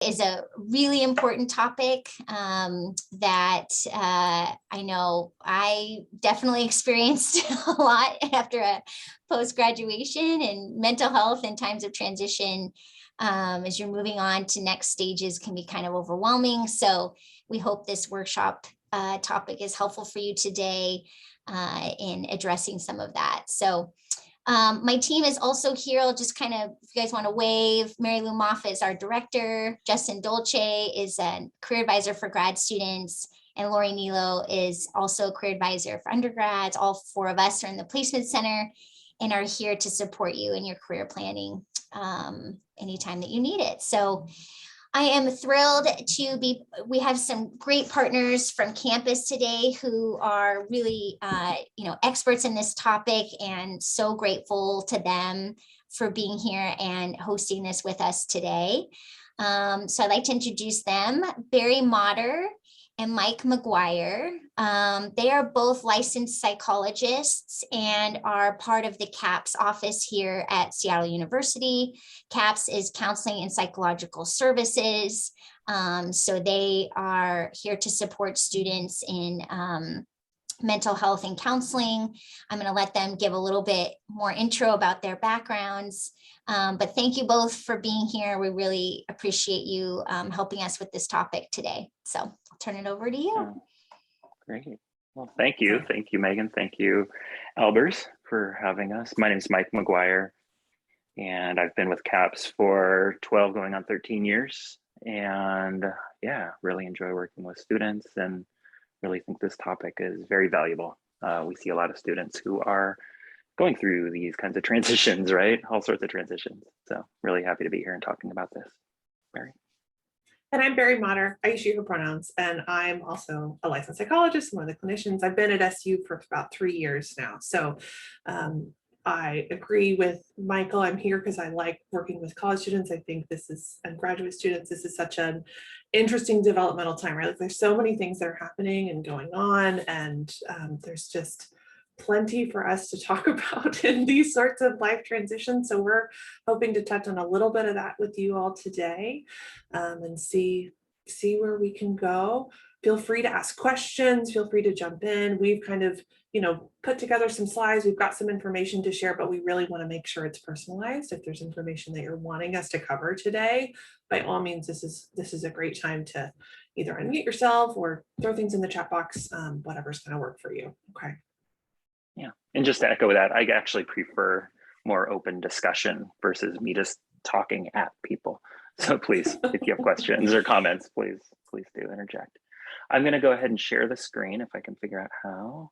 Is a really important topic that I know I definitely experienced a lot after a post-graduation, and mental health in times of transition as you're moving on to next stages can be kind of overwhelming. So we hope this workshop topic is helpful for you today in addressing some of that. So my team is also here. I'll just kind of, if you guys want to wave, Mary Lou Moffa is our director. Justin Dolce is a career advisor for grad students. And Lori Nilo is also a career advisor for undergrads. All four of us are in the placement center and are here to support you in your career planning anytime that you need it. So I am thrilled to be, we have some great partners from campus today who are really, experts in this topic, and so grateful to them for being here and hosting this with us today. So I'd like to introduce them. Barry Motter and Mike McGuire. They are both licensed psychologists and are part of the CAPS office here at Seattle University. CAPS is Counseling and Psychological Services. So they are here to support students in mental health and counseling. I'm going to let them give a little bit more intro about their backgrounds. But thank you both for being here. We really appreciate you helping us with this topic today. So I'll turn it over to you. Oh, great. Well, thank you. Thank you, Megan. Thank you, Albers, for having us. My name is Mike McGuire, and I've been with CAPS for 12 going on 13 years. And yeah, really enjoy working with students and really think this topic is very valuable. We see a lot of students who are going through these kinds of transitions, right? All sorts of transitions. So really happy to be here and talking about this. Barry. And I'm Barry Motter. I use she, her pronouns, and I'm also a licensed psychologist, one of the clinicians. I've been at SU for about 3 years now. So I agree with Michael. I'm here because I like working with college students. I think this is, and graduate students, this is such an interesting developmental time, right? Like there's so many things that are happening and going on, and there's just plenty for us to talk about in these sorts of life transitions. So we're hoping to touch on a little bit of that with you all today and see where we can go. Feel free to ask questions, feel free to jump in. We've kind of, put together some slides. We've got some information to share, but we really want to make sure it's personalized. If there's information that you're wanting us to cover today, by all means, this is a great time to either unmute yourself or throw things in the chat box, whatever's going to work for you. Okay. Yeah, and just to echo that, I actually prefer more open discussion versus me just talking at people. So please, if you have questions or comments, please do interject. I'm going to go ahead and share the screen if I can figure out how.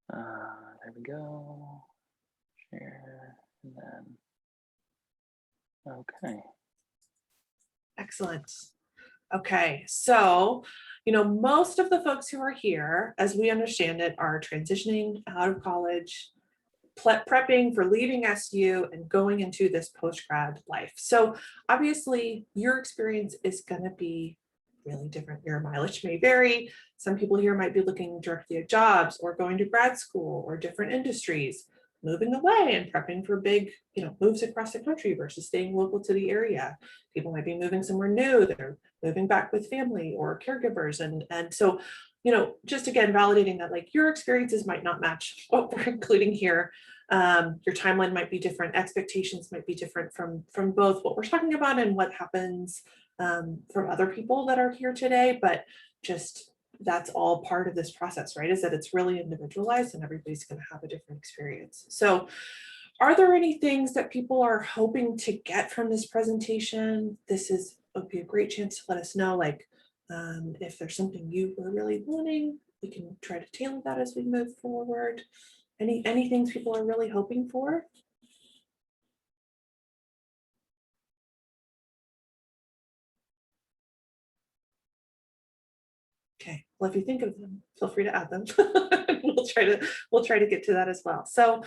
There we go. Share, and then, okay. Excellent. Okay, so, most of the folks who are here, as we understand it, are transitioning out of college, prepping for leaving SU and going into this post-grad life. So obviously your experience is going to be really different. Your mileage may vary. Some people here might be looking directly at jobs or going to grad school or different industries, moving away and prepping for big, moves across the country versus staying local to the area. People might be moving somewhere new. They're moving back with family or caregivers. And so, just again, validating that like your experiences might not match what we're including here. Your timeline might be different. Expectations might be different from both what we're talking about and what happens from other people that are here today. But just that's all part of this process, right? Is that it's really individualized and everybody's going to have a different experience. So are there any things that people are hoping to get from this presentation? This would be a great chance to let us know, like if there's something you were really wanting, we can try to tailor that as we move forward. Any things people are really hoping for? Okay, well, if you think of them, feel free to add them. we'll try to get to that as well. So,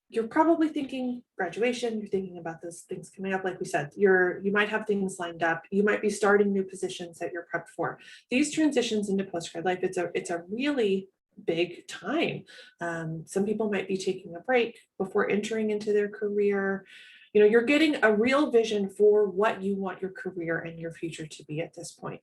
you're probably thinking graduation, you're thinking about those things coming up. Like we said, you might have things lined up. You might be starting new positions that you're prepped for. These transitions into post-grad life, it's a really big time. Some people might be taking a break before entering into their career. You know, you're getting a real vision for what you want your career and your future to be at this point.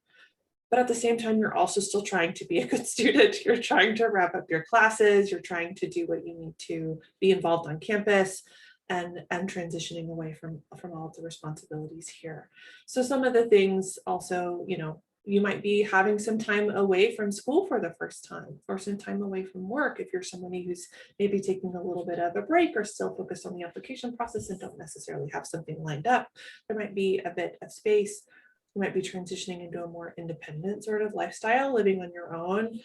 But at the same time, you're also still trying to be a good student. You're trying to wrap up your classes. You're trying to do what you need to be involved on campus and transitioning away from all of the responsibilities here. So some of the things also, you know, you might be having some time away from school for the first time, or some time away from work if you're somebody who's maybe taking a little bit of a break or still focused on the application process and don't necessarily have something lined up. There might be a bit of space. You might be transitioning into a more independent sort of lifestyle, living on your own,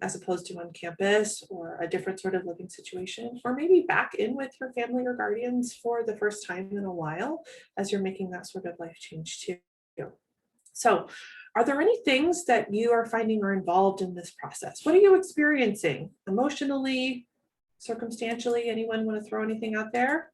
as opposed to on campus, or a different sort of living situation, or maybe back in with your family or guardians for the first time in a while as you're making that sort of life change too. So, are there any things that you are finding are involved in this process? What are you experiencing emotionally, circumstantially? Anyone want to throw anything out there?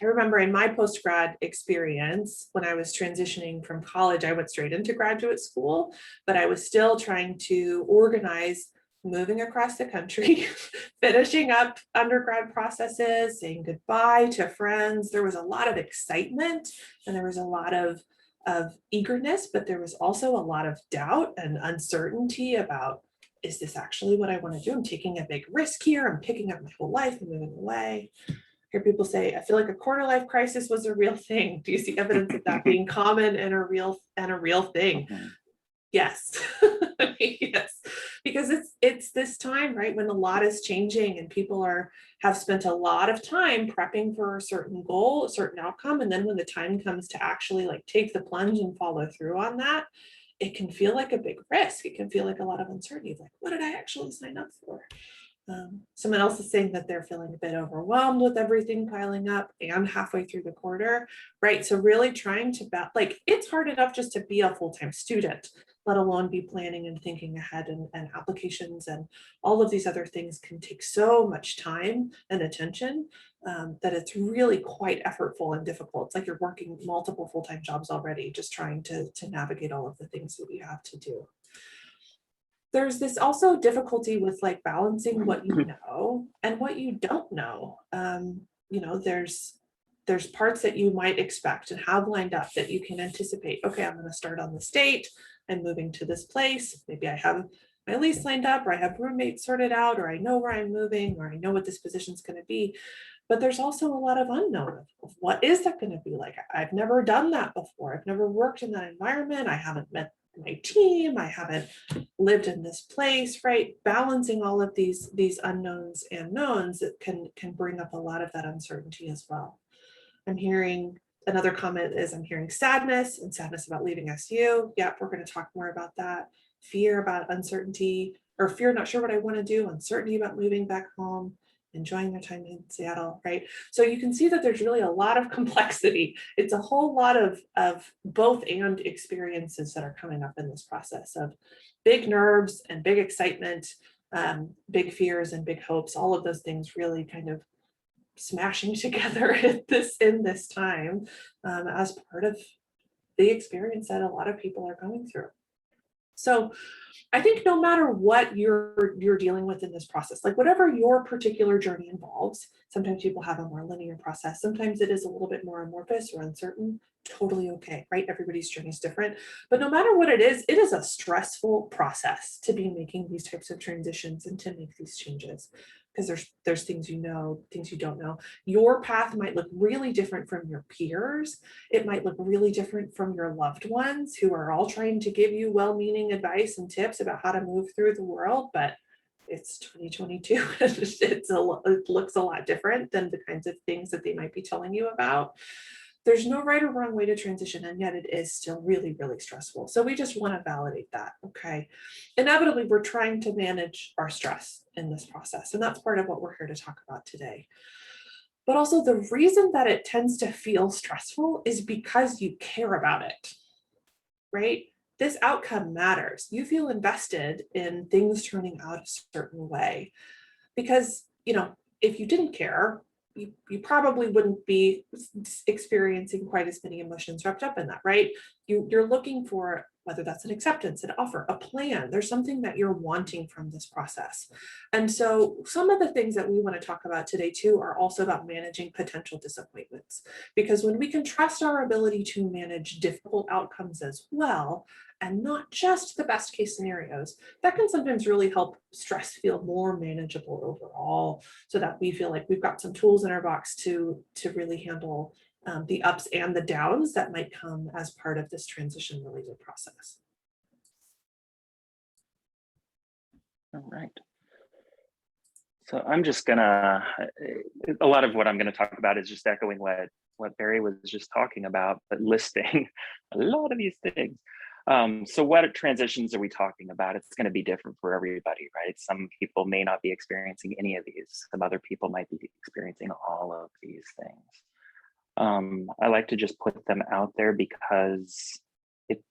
I remember in my post-grad experience, when I was transitioning from college, I went straight into graduate school, but I was still trying to organize moving across the country, finishing up undergrad processes, saying goodbye to friends. There was a lot of excitement and there was a lot of eagerness, but there was also a lot of doubt and uncertainty about, is this actually what I want to do? I'm taking a big risk here. I'm picking up my whole life and moving away. Hear people say, I feel like a quarter life crisis was a real thing. Do you see evidence of that being common and a real thing? Yes. Yes, because it's this time, right, when a lot is changing and people have spent a lot of time prepping for a certain goal, a certain outcome, and then when the time comes to actually like take the plunge and follow through on that, it can feel like a big risk. It can feel like a lot of uncertainty, like what did I actually sign up for? Someone else is saying that they're feeling a bit overwhelmed with everything piling up and halfway through the quarter, right? So really trying to like, it's hard enough just to be a full-time student, let alone be planning and thinking ahead, and applications and all of these other things can take so much time and attention that it's really quite effortful and difficult. It's like you're working multiple full-time jobs already, just trying to navigate all of the things that we have to do. There's this also difficulty with like balancing what you know and what you don't know. You know, there's parts that you might expect and have lined up that you can anticipate. Okay, I'm going to start on this date. I'm moving to this place. Maybe I have my lease lined up, or I have roommates sorted out, or I know where I'm moving, or I know what this position is going to be. But there's also a lot of unknown of what is that going to be like. I've never done that before. I've never worked in that environment. I haven't met my team. I haven't lived in this place, right? Balancing all of these unknowns and knowns that can bring up a lot of that uncertainty as well. I'm hearing another comment is I'm hearing sadness and sadness about leaving SU. Yep, we're going to talk more about that. Fear about uncertainty, or fear, not sure what I want to do, uncertainty about moving back home, enjoying their time in Seattle, right? So you can see that there's really a lot of complexity. It's a whole lot of both and experiences that are coming up in this process of big nerves and big excitement, big fears and big hopes, all of those things really kind of smashing together in this time as part of the experience that a lot of people are going through. So I think no matter what you're dealing with in this process, like whatever your particular journey involves, sometimes people have a more linear process. Sometimes it is a little bit more amorphous or uncertain. Totally okay, right? Everybody's journey is different. But no matter what it is a stressful process to be making these types of transitions and to make these changes. Because there's things you know, things you don't know. Your path might look really different from your peers. It might look really different from your loved ones who are all trying to give you well-meaning advice and tips about how to move through the world, but it's 2022. It looks a lot different than the kinds of things that they might be telling you about. There's no right or wrong way to transition, and yet it is still really, really stressful. So we just want to validate that, okay? Inevitably, we're trying to manage our stress in this process, and that's part of what we're here to talk about today. But also the reason that it tends to feel stressful is because you care about it, right? This outcome matters. You feel invested in things turning out a certain way because, you know, if you didn't care, you probably wouldn't be experiencing quite as many emotions wrapped up in that, right? You're looking for whether that's an acceptance, an offer, a plan. There's something that you're wanting from this process. And so some of the things that we want to talk about today too are also about managing potential disappointments. Because when we can trust our ability to manage difficult outcomes as well, and not just the best case scenarios, that can sometimes really help stress feel more manageable overall, so that we feel like we've got some tools in our box to really handle the ups and the downs that might come as part of this transition related process. All right. So I'm just gonna, a lot of what I'm gonna talk about is just echoing what Barry was just talking about, but listing a lot of these things. So what transitions are we talking about? It's gonna be different for everybody, right? Some people may not be experiencing any of these. Some other people might be experiencing all of these things. I like to just put them out there because it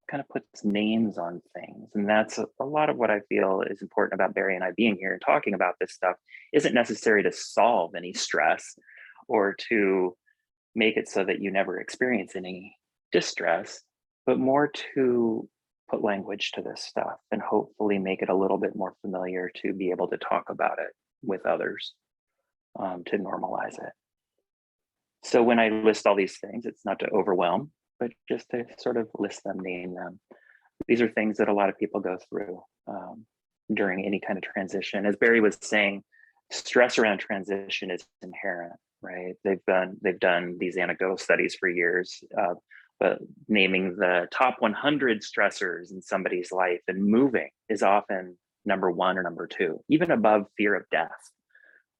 kind of puts names on things. And that's a lot of what I feel is important about Barry and I being here and talking about this stuff. Isn't necessary to solve any stress or to make it so that you never experience any distress, but more to put language to this stuff and hopefully make it a little bit more familiar to be able to talk about it with others, to normalize it. So when I list all these things, it's not to overwhelm, but just to sort of list them, name them. These are things that a lot of people go through during any kind of transition. As Barry was saying, stress around transition is inherent, right? They've done these anecdotal studies for years, but naming the top 100 stressors in somebody's life, and moving is often number one or number two, even above fear of death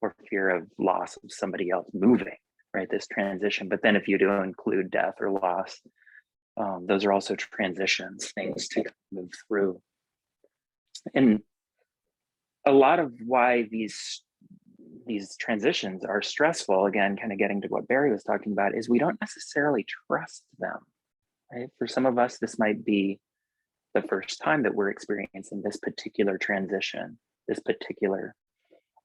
or fear of loss of somebody else. Moving, right? This transition. But then if you do include death or loss, those are also transitions, things to move through. And a lot of why these transitions are stressful, again, kind of getting to what Barry was talking about, is we don't necessarily trust them, right? For some of us, this might be the first time that we're experiencing this particular transition, this particular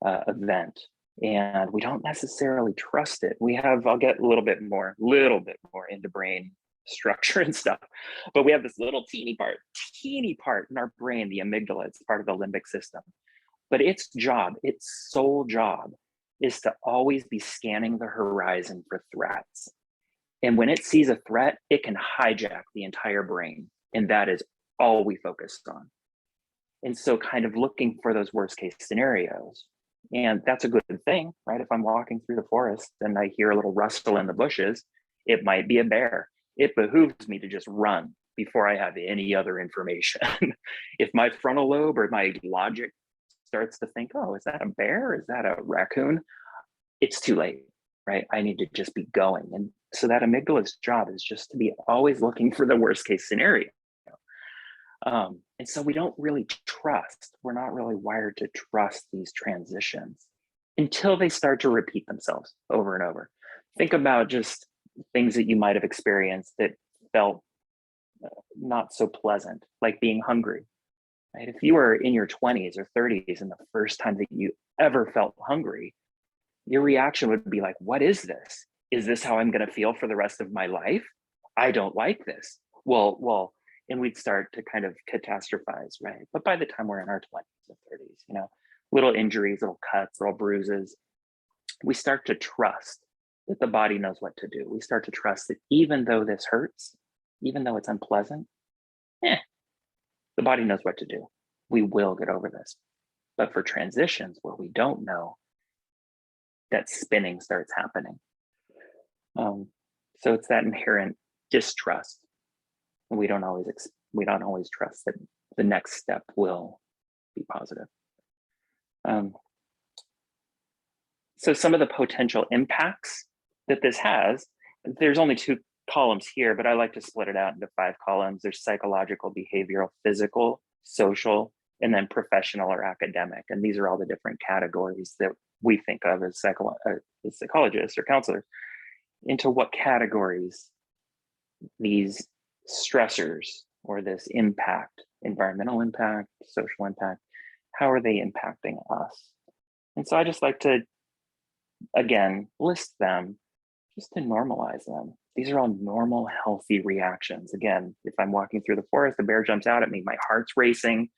event, and we don't necessarily trust it. We have, I'll get a little bit more into brain structure and stuff, but we have this little teeny part in our brain, the amygdala. It's part of the limbic system, but its sole job is to always be scanning the horizon for threats. And when it sees a threat, it can hijack the entire brain, and that is all we focus on. And so kind of looking for those worst case scenarios. And that's a good thing, right? If I'm walking through the forest and I hear a little rustle in the bushes, it might be a bear. It behooves me to just run before I have any other information. If my frontal lobe or my logic starts to think, oh, is that a bear? Is that a raccoon? It's too late, right? I need to just be going. And so that amygdala's job is just to be always looking for the worst case scenario. And so we don't really trust, we're not really wired to trust these transitions until they start to repeat themselves over and over. Think about just things that you might have experienced that felt not so pleasant, like being hungry, right? If you were in your 20s or 30s and the first time that you ever felt hungry, your reaction would be like, what is this? Is this how I'm going to feel for the rest of my life? I don't like this. Well, and we'd start to kind of catastrophize, right? But by the time we're in our 20s or 30s, little injuries, little cuts, little bruises, we start to trust that the body knows what to do. We start to trust that even though this hurts, even though it's unpleasant, the body knows what to do. We will get over this. But for transitions where we don't know, that spinning starts happening. So it's that inherent distrust. And we don't always trust that the next step will be positive. So some of the potential impacts that this has, there's only 2 columns here, but I like to split it out into 5 columns. There's psychological, behavioral, physical, social, and then professional or academic. And these are all the different categories that we think of as psychologists or counselors, into what categories these stressors or this impact, environmental impact, social impact, how are they impacting us? And so I just like to, again, list them just to normalize them, These are all normal, healthy reactions. Again, if I'm walking through the forest, a bear jumps out at me, my heart's racing.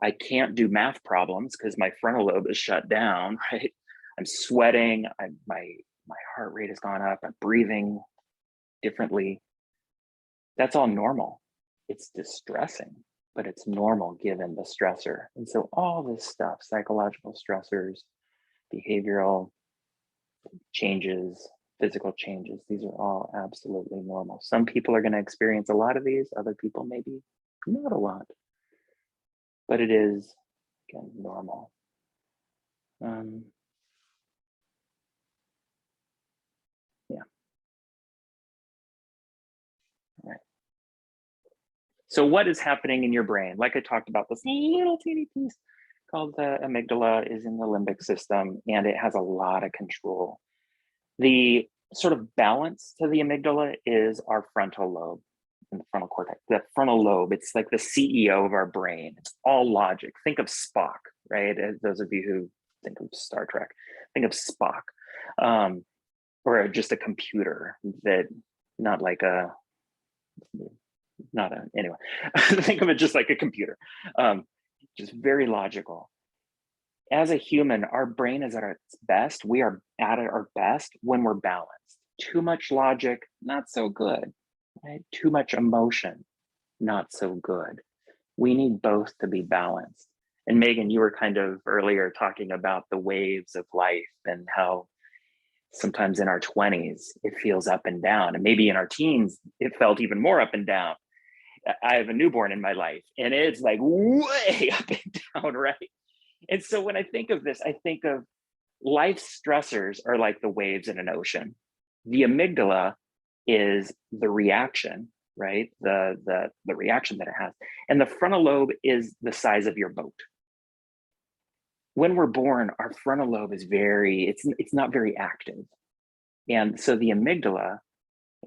I can't do math problems because my frontal lobe is shut down, right? I'm sweating, my heart rate has gone up, I'm breathing differently. That's all normal. It's distressing, but it's normal given the stressor. And so all this stuff, psychological stressors, behavioral changes, physical changes, these are all absolutely normal. Some people are going to experience a lot of these, other people maybe not a lot, but it is, again, normal. Yeah. Right. So what is happening in your brain? Like I talked about, this little teeny piece called the amygdala is in the limbic system, and it has a lot of control. The sort of balance to the amygdala is our frontal lobe and the frontal cortex. The frontal lobe, it's like the CEO of our brain. It's all logic. Think of Spock, right? As those of you who think of Star Trek, think of Spock, or just a computer that, not like a, anyway, think of it just like a computer, just very logical. As a human, our brain is at its best. We are at our best when we're balanced. Too much logic, not so good, right? Too much emotion, not so good. We need both to be balanced. And Megan, you were kind of earlier talking about the waves of life and how sometimes in our 20s, it feels up and down. And maybe in our teens, it felt even more up and down. I have a newborn in my life, and it's like way up and down, right? And so when I think of this, I think of life stressors are like the waves in an ocean. The amygdala is the reaction, right? The reaction that it has. And the frontal lobe is the size of your boat. When we're born, our frontal lobe is it's not very active. And so the amygdala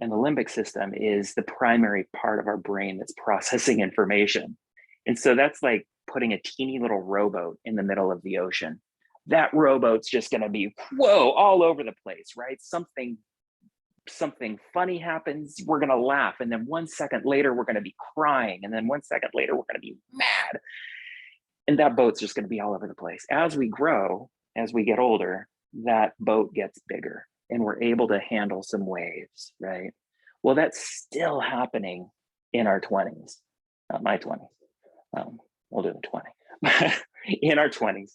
and the limbic system is the primary part of our brain that's processing information. And so that's like putting a teeny little rowboat in the middle of the ocean. That rowboat's just going to be, whoa, all over the place, right? Something funny happens, we're going to laugh. And then 1 second later, we're going to be crying. And then 1 second later, we're going to be mad. And that boat's just going to be all over the place. As we grow, as we get older, that boat gets bigger and we're able to handle some waves, right? Well, that's still happening in our 20s, not my 20s. We'll do the 20. In our 20s,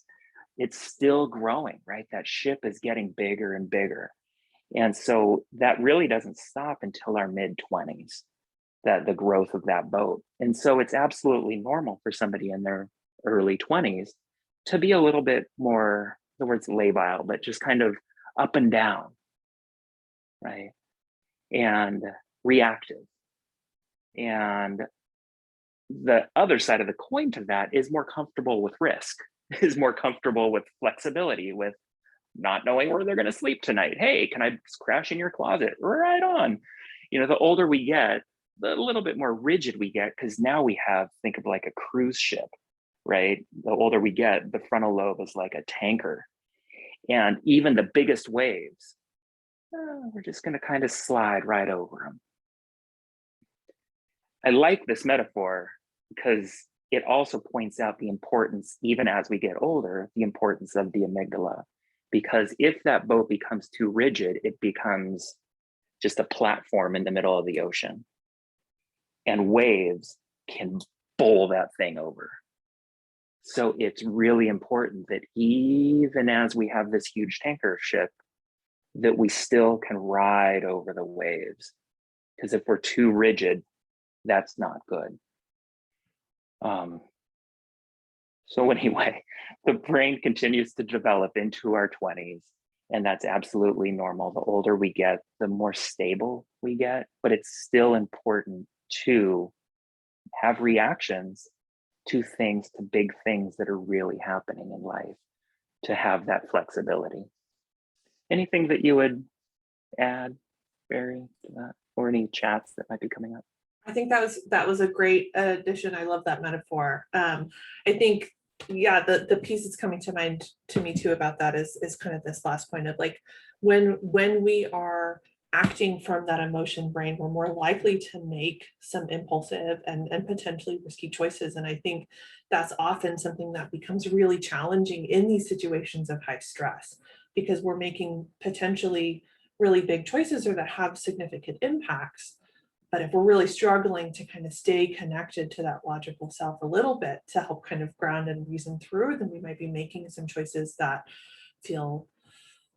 it's still growing, right? That ship is getting bigger and bigger. And so that really doesn't stop until our mid-20s, the growth of that boat. And so it's absolutely normal for somebody in their early 20s to be a little bit more, the word's labile, but just kind of up and down, right? And reactive. And the other side of the coin to that is more comfortable with risk, is more comfortable with flexibility, with not knowing where they're going to sleep tonight. Hey, can I crash in your closet? Right on. You know, the older we get, the little bit more rigid we get, because now we have, think of like a cruise ship, right? The older we get, the frontal lobe is like a tanker. And even the biggest waves, we're just going to kind of slide right over them. I like this metaphor because it also points out the importance, even as we get older, the importance of the amygdala. Because if that boat becomes too rigid, it becomes just a platform in the middle of the ocean. And waves can bowl that thing over. So it's really important that even as we have this huge tanker ship, that we still can ride over the waves. Because if we're too rigid, that's not good. So anyway, the brain continues to develop into our 20s, and that's absolutely normal. The older we get, the more stable we get, but it's still important to have reactions to things, to big things that are really happening in life, to have that flexibility. Anything that you would add, Barry, to that, or any chats that might be coming up? I think that was a great addition. I love that metaphor. I think, yeah, the piece that's coming to mind to me too about that is kind of this last point of like when we are acting from that emotion brain, we're more likely to make some impulsive and potentially risky choices. And I think that's often something that becomes really challenging in these situations of high stress, because we're making potentially really big choices or that have significant impacts. But if we're really struggling to kind of stay connected to that logical self a little bit to help kind of ground and reason through, then we might be making some choices that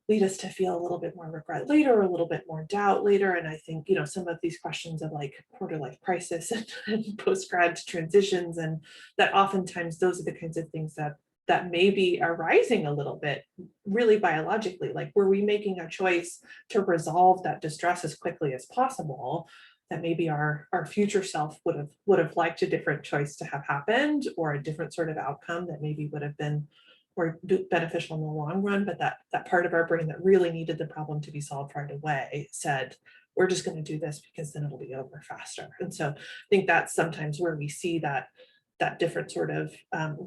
lead us to feel a little bit more regret later, or a little bit more doubt later. And I think, some of these questions of like quarter life crisis and post-grad transitions, and that oftentimes those are the kinds of things that may be arising a little bit really biologically. Like, were we making a choice to resolve that distress as quickly as possible, that maybe our future self would have liked a different choice to have happened, or a different sort of outcome that maybe would have been more beneficial in the long run, but that part of our brain that really needed the problem to be solved right away said, we're just going to do this because then it'll be over faster. And so I think that's sometimes where we see that different sort of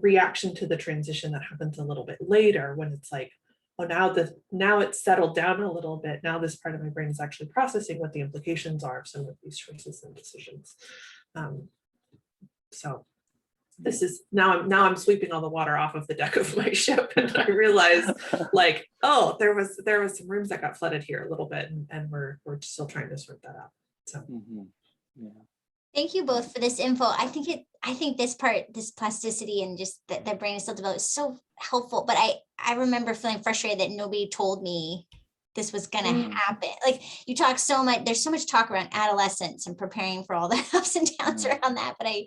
reaction to the transition that happens a little bit later, when it's like, oh, now it's settled down a little bit. Now this part of my brain is actually processing what the implications are of some of these choices and decisions. So this is now I'm sweeping all the water off of the deck of my ship, and I realized like, oh, there was some rooms that got flooded here a little bit, and we're still trying to sort that out. So Yeah. Thank you both for this info. I think this plasticity and just that the brain is still developed is so helpful. But I remember feeling frustrated that nobody told me this was going to happen. Like, you talk so much, there's so much talk around adolescence and preparing for all the ups and downs around that. But I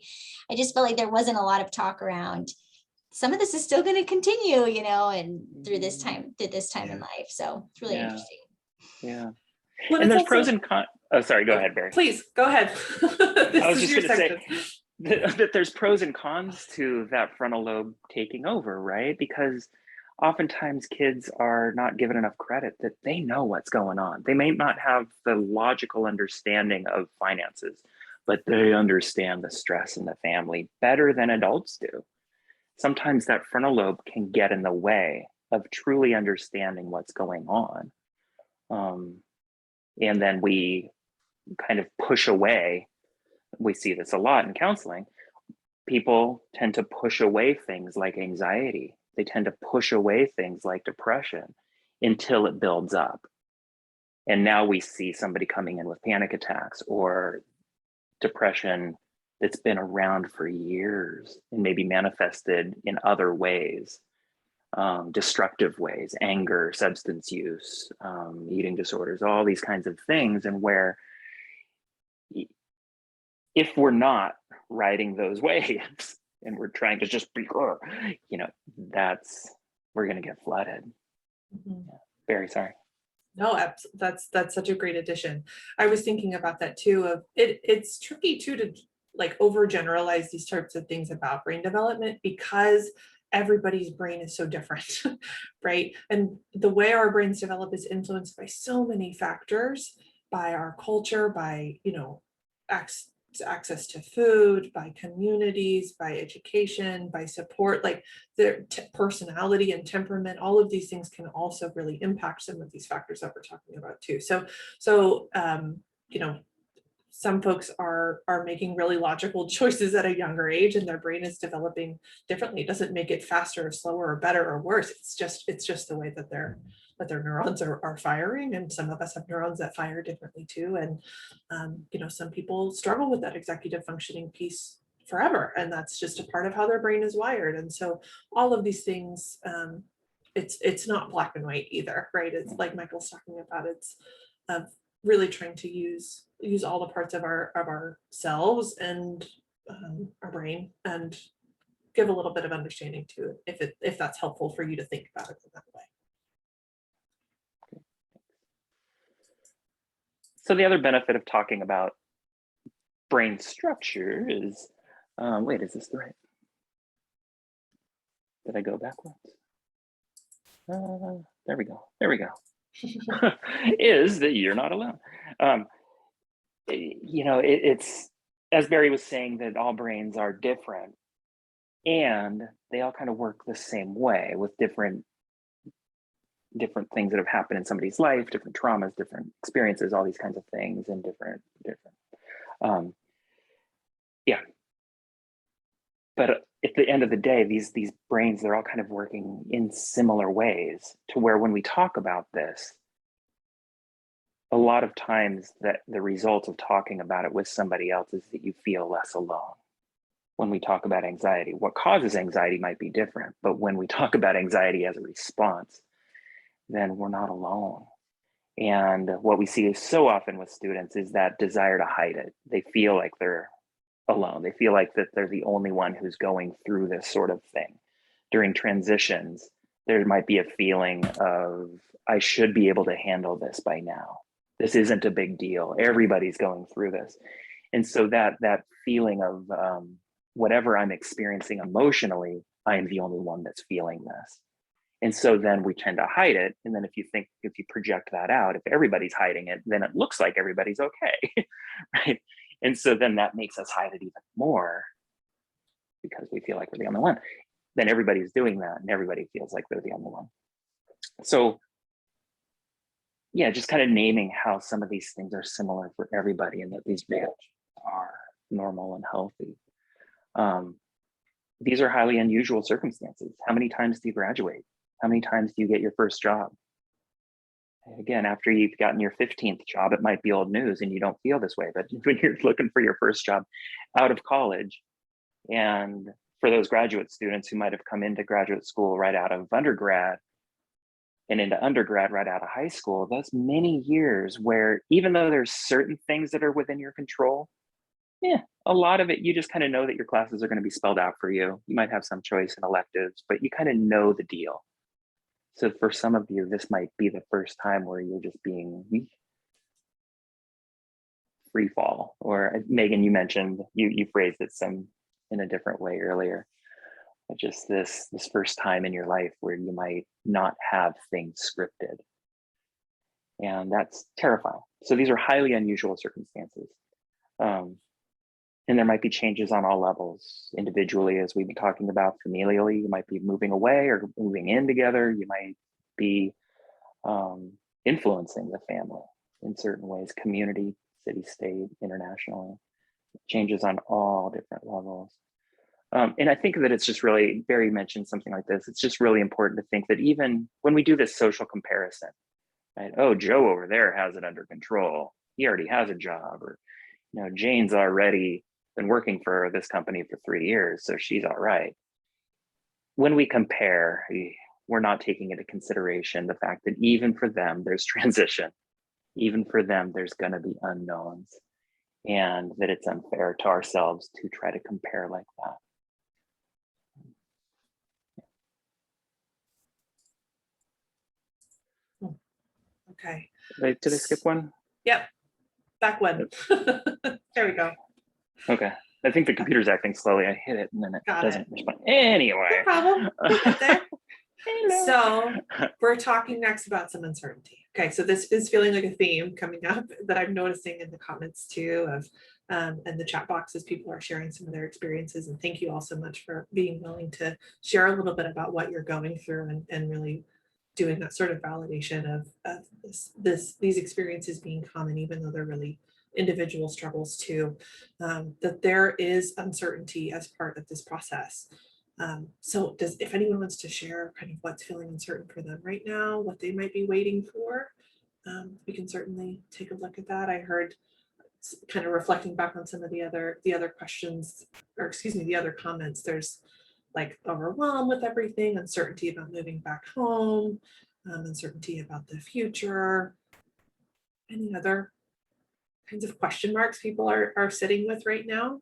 just felt like there wasn't a lot of talk around some of this is still going to continue, and through this time in life. So it's really interesting. Yeah. Well, and there's pros and cons. Oh, sorry. Go ahead, Barry. Please go ahead. I was just going to say that there's pros and cons to that frontal lobe taking over, right? Because oftentimes kids are not given enough credit that they know what's going on. They may not have the logical understanding of finances, but they understand the stress in the family better than adults do. Sometimes that frontal lobe can get in the way of truly understanding what's going on. And then we kind of push away. We see this a lot in counseling. People tend to push away things like anxiety. They tend to push away things like depression until it builds up. And now we see somebody coming in with panic attacks or depression that's been around for years and maybe manifested in other ways, destructive ways, anger, substance use, eating disorders, all these kinds of things. And where if we're not riding those waves and we're trying to just be, we're going to get flooded. Very sorry. No, that's such a great addition. I was thinking about that too. Of it's tricky too to like overgeneralize these types of things about brain development, because everybody's brain is so different, right? And the way our brains develop is influenced by so many factors, by our culture, by access to food, by communities, by education, by support, like their personality and temperament. All of these things can also really impact some of these factors that we're talking about too. So some folks are making really logical choices at a younger age, and their brain is developing differently. It doesn't make it faster or slower or better or worse. It's just the way that their neurons are firing. And some of us have neurons that fire differently too. And some people struggle with that executive functioning piece forever, and that's just a part of how their brain is wired. And so all of these things, it's not black and white either, right? It's like Michael's talking about. It's really trying to use all the parts of our selves and our brain, and give a little bit of understanding to it, if that's helpful for you to think about it in that way. So the other benefit of talking about brain structure is, wait, is this the right? Did I go backwards? There we go. Is that you're not alone. It's, as Barry was saying, that all brains are different and they all kind of work the same way with different different things that have happened in somebody's life, different traumas, different experiences, all these kinds of things, and different yeah. But at the end of the day, these brains, they're all kind of working in similar ways, to where when we talk about this, a lot of times that the result of talking about it with somebody else is that you feel less alone. When we talk about anxiety, what causes anxiety might be different, but when we talk about anxiety as a response, then we're not alone. And what we see is so often with students is that desire to hide it. They feel like they're alone. They feel like that they're the only one who's going through this sort of thing. During transitions, there might be a feeling of, I should be able to handle this by now. This isn't a big deal. Everybody's going through this. And so that feeling of whatever I'm experiencing emotionally, I am the only one that's feeling this. And so then we tend to hide it. And then if you project that out, if everybody's hiding it, then it looks like everybody's okay, right? And so then that makes us hide it even more because we feel like we're the only one. Then everybody's doing that and everybody feels like they're the only one. So yeah, just kind of naming how some of these things are similar for everybody and that these reactions are normal and healthy. These are highly unusual circumstances. How many times do you graduate? How many times do you get your first job? Again, after you've gotten your 15th job, it might be old news and you don't feel this way, but when you're looking for your first job out of college, and for those graduate students who might have come into graduate school right out of undergrad and into undergrad right out of high school, that's many years where even though there's certain things that are within your control, yeah, a lot of it, you just kind of know that your classes are going to be spelled out for you. You might have some choice in electives, but you kind of know the deal. So for some of you, this might be the first time where you're just being free fall. Or Megan, you mentioned, you phrased it in a different way earlier. But just this first time in your life where you might not have things scripted. And that's terrifying. So these are highly unusual circumstances. And there might be changes on all levels, individually, as we've been talking about, familially. You might be moving away or moving in together. You might be influencing the family in certain ways, community, city, state, internationally. Changes on all different levels. And I think that it's just really, Barry mentioned something like this, it's just really important to think that even when we do this social comparison, right? Oh, Joe over there has it under control. He already has a job. Or, Jane's already been working for this company for 3 years, so she's all right. When we compare, we're not taking into consideration the fact that even for them, there's transition. Even for them, there's going to be unknowns, and that it's unfair to ourselves to try to compare like that. Okay. Did I skip one? Yep. Back when. There we go. Okay. I think the computer's acting slowly. I hit it and then it Got doesn't it. respond. Anyway. No problem. We'll get there. Hello. So we're talking next about some uncertainty. Okay, so this is feeling like a theme coming up that I'm noticing in the comments too of and the chat boxes. People are sharing some of their experiences, and thank you all so much for being willing to share a little bit about what you're going through and really doing that sort of validation of these experiences being common, even though they're really individual struggles too, that there is uncertainty as part of this process. So if anyone wants to share kind of what's feeling uncertain for them right now, what they might be waiting for, we can certainly take a look at that. I heard kind of reflecting back on some of the other questions, or excuse me, the other comments, there's like overwhelmed with everything, uncertainty about moving back home, uncertainty about the future, any other kinds of question marks people are sitting with right now?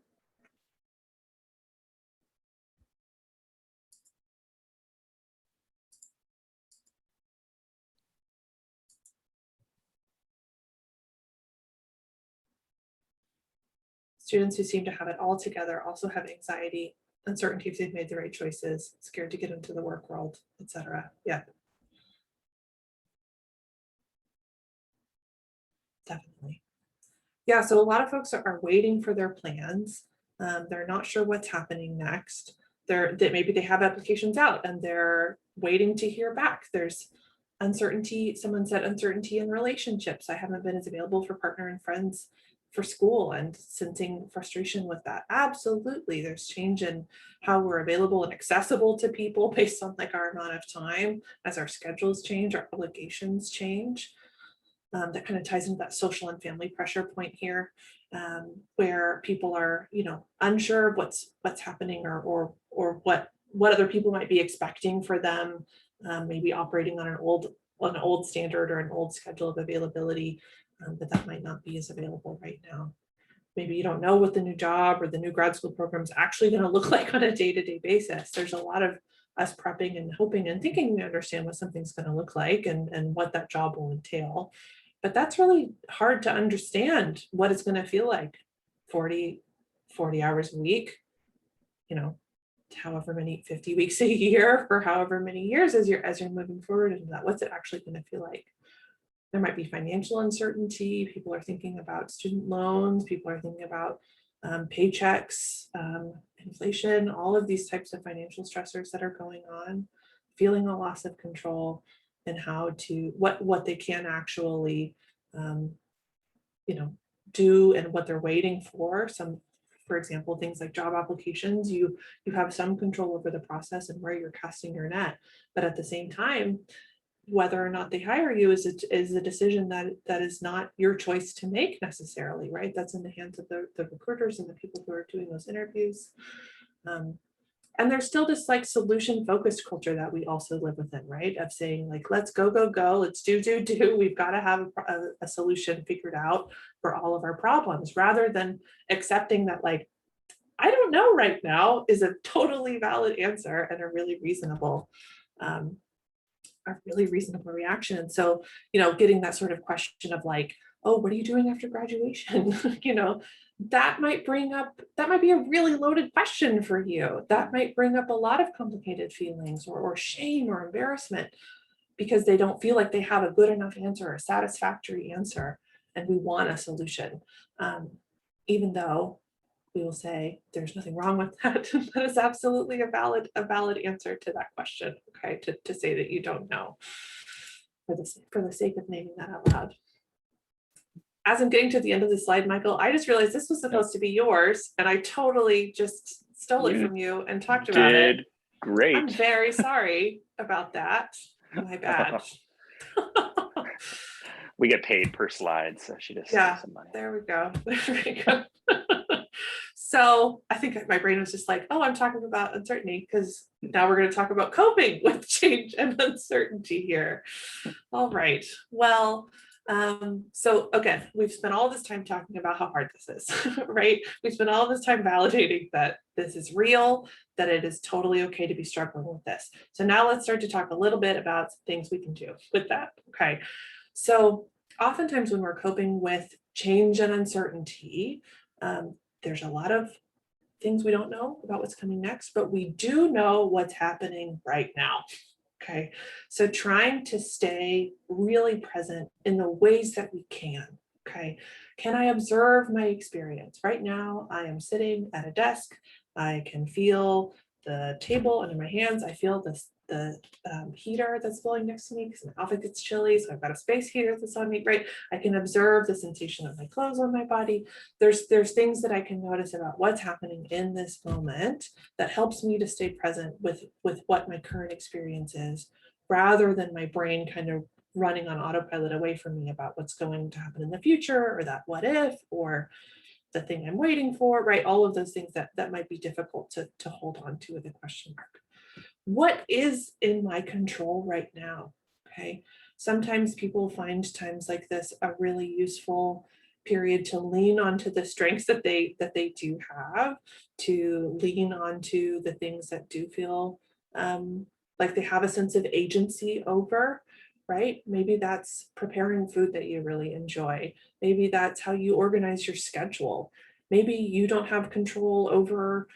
Students who seem to have it all together also have anxiety, uncertainty if they've made the right choices, scared to get into the work world, etc. Yeah. Definitely. Yeah, so a lot of folks are waiting for their plans. They're not sure what's happening next. Maybe they have applications out and they're waiting to hear back. There's uncertainty, someone said uncertainty in relationships. I haven't been as available for partner and friends for school, and sensing frustration with that. Absolutely, there's change in how we're available and accessible to people based on like our amount of time as our schedules change, our obligations change. That kind of ties into that social and family pressure point here, where people are, you know, unsure of what's happening, or what other people might be expecting for them, maybe operating on an old standard or an old schedule of availability, but that might not be as available right now. Maybe you don't know what the new job or the new grad school program is actually going to look like on a day-to-day basis. There's a lot of us prepping and hoping and thinking we understand what something's going to look like, and what that job will entail. But that's really hard to understand what it's going to feel like 40 hours a week, you know, however many 50 weeks a year for however many years as you're moving forward into that. What's it actually going to feel like? There might be financial uncertainty. People are thinking about student loans. People are thinking about paychecks, inflation, all of these types of financial stressors that are going on, feeling a loss of control, and how to, what they can actually, you know, do, and what they're waiting for. For example, things like job applications, you have some control over the process and where you're casting your net, but at the same time, whether or not they hire you is a decision that is not your choice to make necessarily, right? That's in the hands of the recruiters and the people who are doing those interviews. And there's still this like solution focused culture that we also live within, right? Of saying like, let's go, let's do. We've got to have a solution figured out for all of our problems, rather than accepting that like, I don't know right now is a totally valid answer and a really reasonable reaction. And so, you know, getting that sort of question of like, oh, what are you doing after graduation? You know, that might be a really loaded question for you. That might bring up a lot of complicated feelings, or shame or embarrassment, because they don't feel like they have a good enough answer or a satisfactory answer. And we want a solution. Even though we will say there's nothing wrong with that. That is absolutely a valid answer to that question. Okay, to say that you don't know, for the sake of naming that out loud. As I'm getting to the end of the slide, Michael, I just realized this was supposed to be yours, and I totally just stole it from you and talked about it. Great. I'm very sorry about that. My bad. We get paid per slide, so she just Yeah, some money. there we go. There we go. So I think my brain was just like, oh, I'm talking about uncertainty, because now we're going to talk about coping with change and uncertainty here. All right. Well, so again, we've spent all this time talking about how hard this is, right? We spent all this time validating that this is real, that it is totally okay to be struggling with this. So now let's start to talk a little bit about things we can do with that. Okay. So oftentimes when we're coping with change and uncertainty, there's a lot of things we don't know about what's coming next, but we do know what's happening right now. Okay, so trying to stay really present in the ways that we can. Okay, can I observe my experience? Right now, I am sitting at a desk. I can feel the table under my hands. I feel the heater that's blowing next to me because my office gets chilly. So I've got a space heater that's on me, right? I can observe the sensation of my clothes on my body. There's things that I can notice about what's happening in this moment that helps me to stay present with what my current experience is, rather than my brain kind of running on autopilot away from me about what's going to happen in the future, or that what if, or the thing I'm waiting for, right? All of those things that might be difficult to hold on to with a question mark. What is in my control right now? Okay. Sometimes people find times like this a really useful period to lean onto the strengths that they do have, to lean onto the things that do feel like they have a sense of agency over, right? Maybe that's preparing food that you really enjoy. Maybe that's how you organize your schedule. Maybe you don't have control over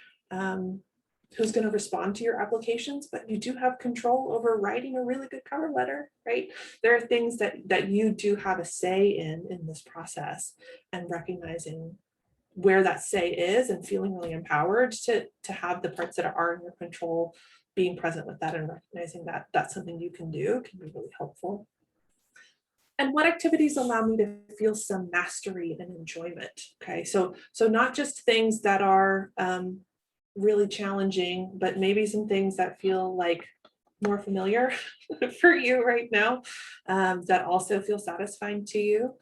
who's going to respond to your applications, but you do have control over writing a really good cover letter, right? There are things that you do have a say in this process, and recognizing where that say is and feeling really empowered to have the parts that are in your control being present with that and recognizing that that's something you can do can be really helpful. And what activities allow me to feel some mastery and enjoyment? Okay, so not just things that are really challenging, but maybe some things that feel like more familiar for you right now, that also feel satisfying to you.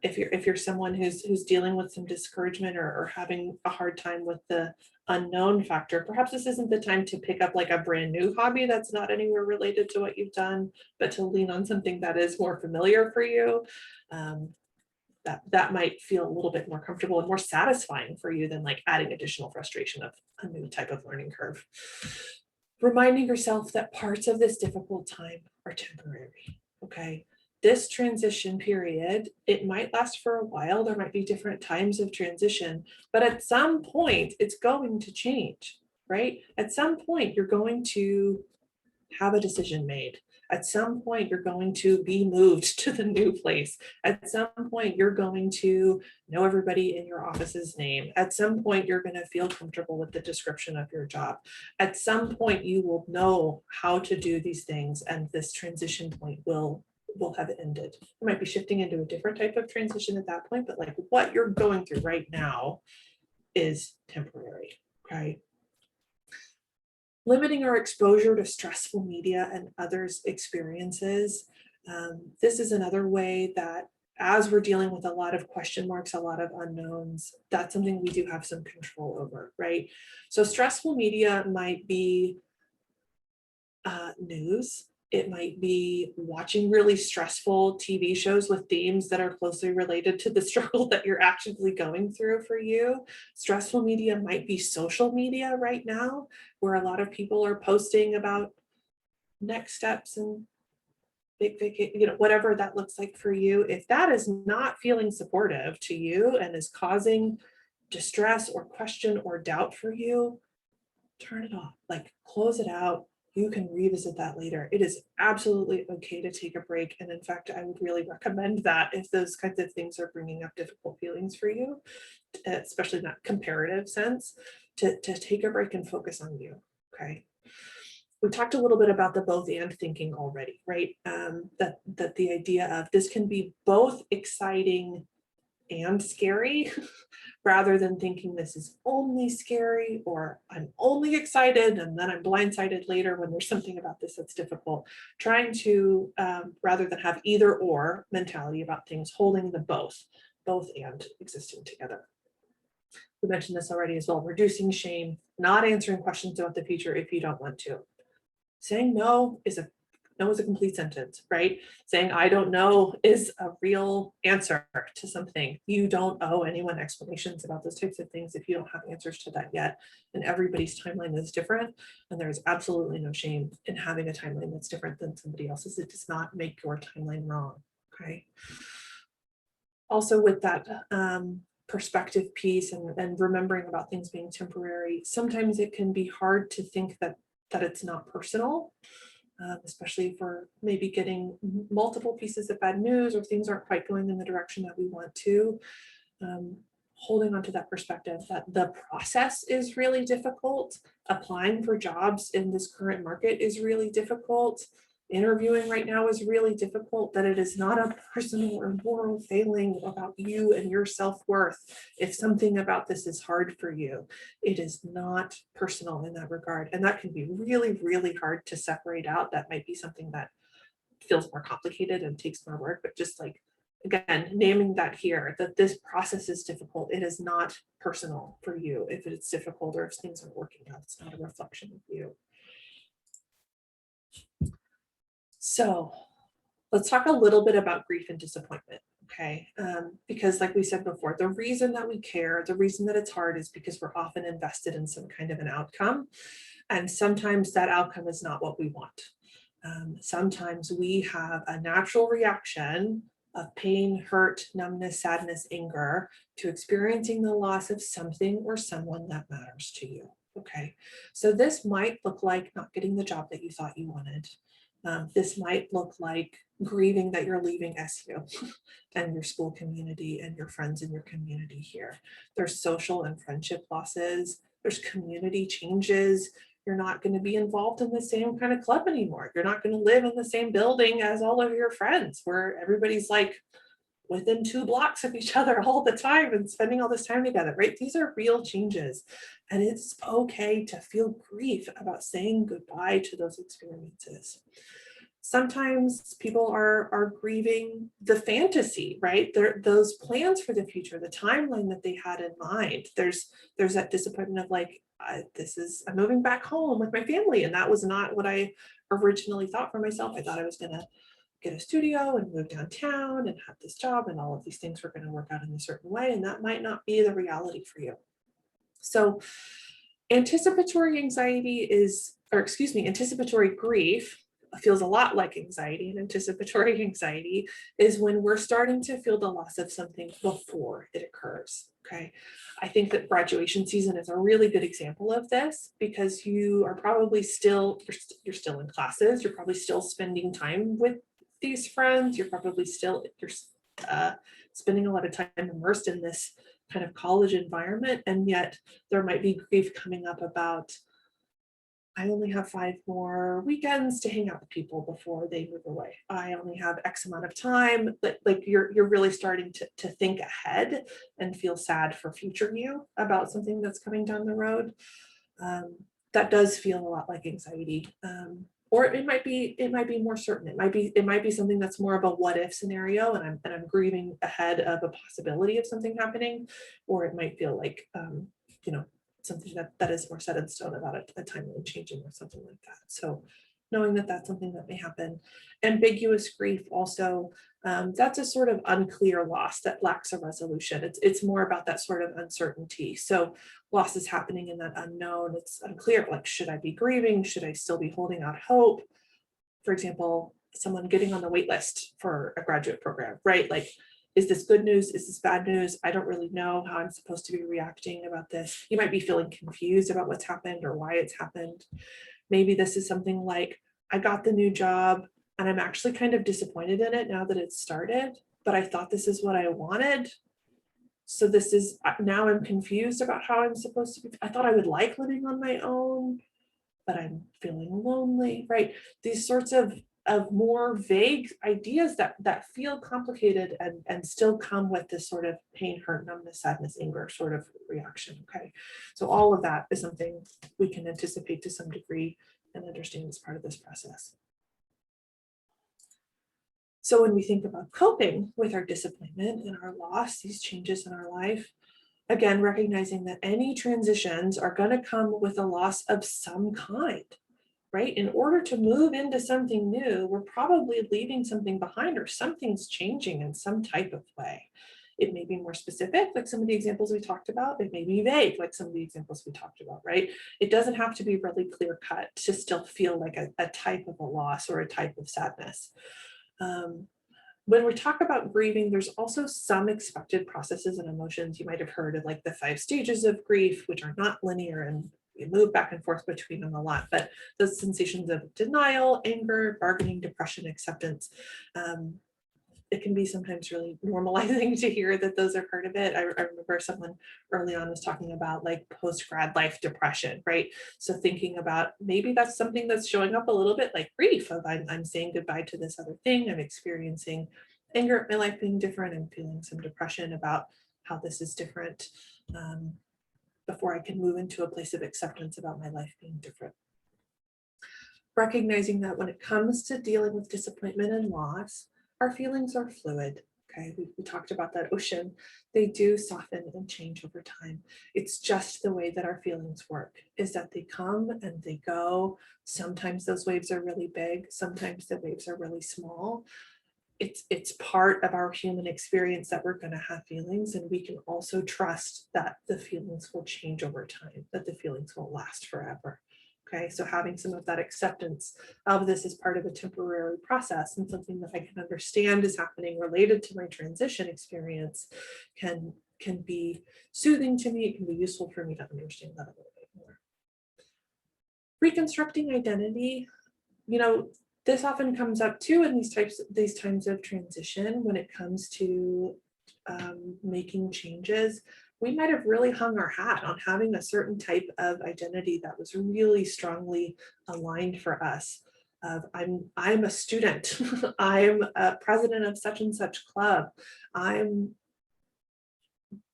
If you're someone who's dealing with some discouragement or having a hard time with the unknown factor, perhaps this isn't the time to pick up like a brand new hobby that's not anywhere related to what you've done, but to lean on something that is more familiar for you. That might feel a little bit more comfortable and more satisfying for you than like adding additional frustration of a new type of learning curve. Reminding yourself that parts of this difficult time are temporary, okay? This transition period, it might last for a while. There might be different times of transition, but at some point it's going to change, right? At some point you're going to have a decision made. At some point you're going to be moved to the new place. At some point you're going to know everybody in your office's name. At some point you're going to feel comfortable with the description of your job. At some point you will know how to do these things, and this transition point will have ended. You might be shifting into a different type of transition at that point, but like what you're going through right now is temporary, okay? Limiting our exposure to stressful media and others' experiences. This is another way that as we're dealing with a lot of question marks, a lot of unknowns, that's something we do have some control over, right? So stressful media might be news. It might be watching really stressful TV shows with themes that are closely related to the struggle that you're actively going through for you. Stressful media might be social media right now, where a lot of people are posting about next steps and big vacation, whatever that looks like for you. If that is not feeling supportive to you and is causing distress or question or doubt for you, turn it off, like close it out. You can revisit that later. It is absolutely okay to take a break. And in fact, I would really recommend that if those kinds of things are bringing up difficult feelings for you, especially in that comparative sense, to take a break and focus on you, okay? We talked a little bit about the both and thinking already, right? That the idea of this can be both exciting and scary, rather than thinking this is only scary or I'm only excited and then I'm blindsided later when there's something about this that's difficult. Trying to, rather than have either or mentality about things, holding the both and existing together. We mentioned this already as well, reducing shame, not answering questions about the future if you don't want to. Saying no is a complete sentence, right? Saying I don't know is a real answer to something. You don't owe anyone explanations about those types of things if you don't have answers to that yet. And everybody's timeline is different. And there's absolutely no shame in having a timeline that's different than somebody else's. It does not make your timeline wrong, okay? Also with that perspective piece and remembering about things being temporary, sometimes it can be hard to think that it's not personal. Especially for maybe getting multiple pieces of bad news or things aren't quite going in the direction that we want to. Holding on to that perspective that the process is really difficult. Applying for jobs in this current market is really difficult. Interviewing right now is really difficult, that it is not a personal or moral failing about you and your self-worth. If something about this is hard for you, it is not personal in that regard. And that can be really, really hard to separate out. That might be something that feels more complicated and takes more work, but just like, again, naming that here, that this process is difficult. It is not personal for you. If it's difficult or if things aren't working out, it's not a reflection of you. So let's talk a little bit about grief and disappointment, okay? Because like we said before, the reason that we care, the reason that it's hard is because we're often invested in some kind of an outcome. And sometimes that outcome is not what we want. Sometimes we have a natural reaction of pain, hurt, numbness, sadness, anger to experiencing the loss of something or someone that matters to you, okay? So this might look like not getting the job that you thought you wanted. This might look like grieving that you're leaving SU and your school community and your friends in your community here. There's social and friendship losses. There's community changes. You're not going to be involved in the same kind of club anymore. You're not going to live in the same building as all of your friends where everybody's like within 2 blocks of each other all the time and spending all this time together, right? These are real changes. And it's okay to feel grief about saying goodbye to those experiences. Sometimes people are grieving the fantasy, right? Those plans for the future, the timeline that they had in mind. There's that disappointment of like, I'm moving back home with my family, and that was not what I originally thought for myself. I thought I was gonna get a studio and move downtown and have this job, and all of these things were going to work out in a certain way, and that might not be the reality for you. So anticipatory grief feels a lot like anxiety, and anticipatory anxiety is when we're starting to feel the loss of something before it occurs. Okay. I think that graduation season is a really good example of this, because you are probably you're still in classes, you're probably still spending time with these friends, you're spending a lot of time immersed in this kind of college environment, and yet there might be grief coming up about, I only have 5 more weekends to hang out with people before they move away. I only have X amount of time. Like you're really starting to think ahead and feel sad for future you about something that's coming down the road. That does feel a lot like anxiety. Or it might be more certain. It might be something that's more of a what if scenario, and I'm grieving ahead of a possibility of something happening. Or it might feel like something that is more set in stone about a timeline changing or something like that. So knowing that that's something that may happen. Ambiguous grief also, that's a sort of unclear loss that lacks a resolution. It's more about that sort of uncertainty. So loss is happening in that unknown. It's unclear, like, should I be grieving? Should I still be holding out hope? For example, someone getting on the wait list for a graduate program, right? Like, is this good news? Is this bad news? I don't really know how I'm supposed to be reacting about this. You might be feeling confused about what's happened or why it's happened. Maybe this is something like, I got the new job and I'm actually kind of disappointed in it now that it's started, but I thought this is what I wanted. So now I'm confused about how I'm supposed to be. I thought I would like living on my own, but I'm feeling lonely, right? These sorts of more vague ideas that feel complicated and still come with this sort of pain, hurt, numbness, sadness, anger sort of reaction. Okay, so all of that is something we can anticipate to some degree and understand as part of this process. So when we think about coping with our disappointment and our loss, these changes in our life, again, recognizing that any transitions are going to come with a loss of some kind. Right? In order to move into something new, we're probably leaving something behind, or something's changing in some type of way. It may be more specific, like some of the examples we talked about. It may be vague, like some of the examples we talked about, right? It doesn't have to be really clear cut to still feel like a type of a loss or a type of sadness. When we talk about grieving, there's also some expected processes and emotions. You might have heard of like the 5 stages of grief, which are not linear, and we move back and forth between them a lot, but those sensations of denial, anger, bargaining, depression, acceptance, it can be sometimes really normalizing to hear that those are part of it. I remember someone early on was talking about like post-grad life depression, right? So thinking about maybe that's something that's showing up a little bit like grief of I'm saying goodbye to this other thing. I'm experiencing anger at my life being different. I'm feeling some depression about how this is different. Before I can move into a place of acceptance about my life being different. Recognizing that when it comes to dealing with disappointment and loss, our feelings are fluid. Okay, we talked about that ocean. They do soften and change over time. It's just the way that our feelings work, is that they come and they go. Sometimes those waves are really big. Sometimes the waves are really small. It's part of our human experience that we're going to have feelings, and we can also trust that the feelings will change over time, that the feelings won't last forever. Okay, so having some of that acceptance of this as part of a temporary process and something that I can understand is happening related to my transition experience can be soothing to me. It can be useful for me to understand that a little bit more. Reconstructing identity, this often comes up too in these times of transition when it comes to making changes. we might have really hung our hat on having a certain type of identity that was really strongly aligned for us. Of I'm a student, I'm a president of such and such club, I'm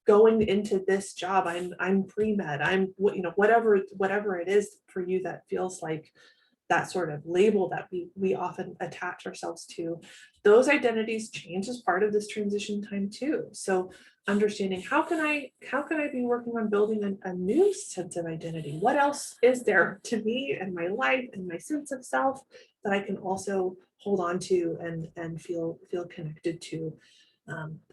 going into this job, I'm pre-med, I'm whatever it is for you that feels like that sort of label that we often attach ourselves to. Those identities change as part of this transition time too. So understanding how can I be working on building a new sense of identity? What else is there to me and my life and my sense of self that I can also hold on to and feel connected to,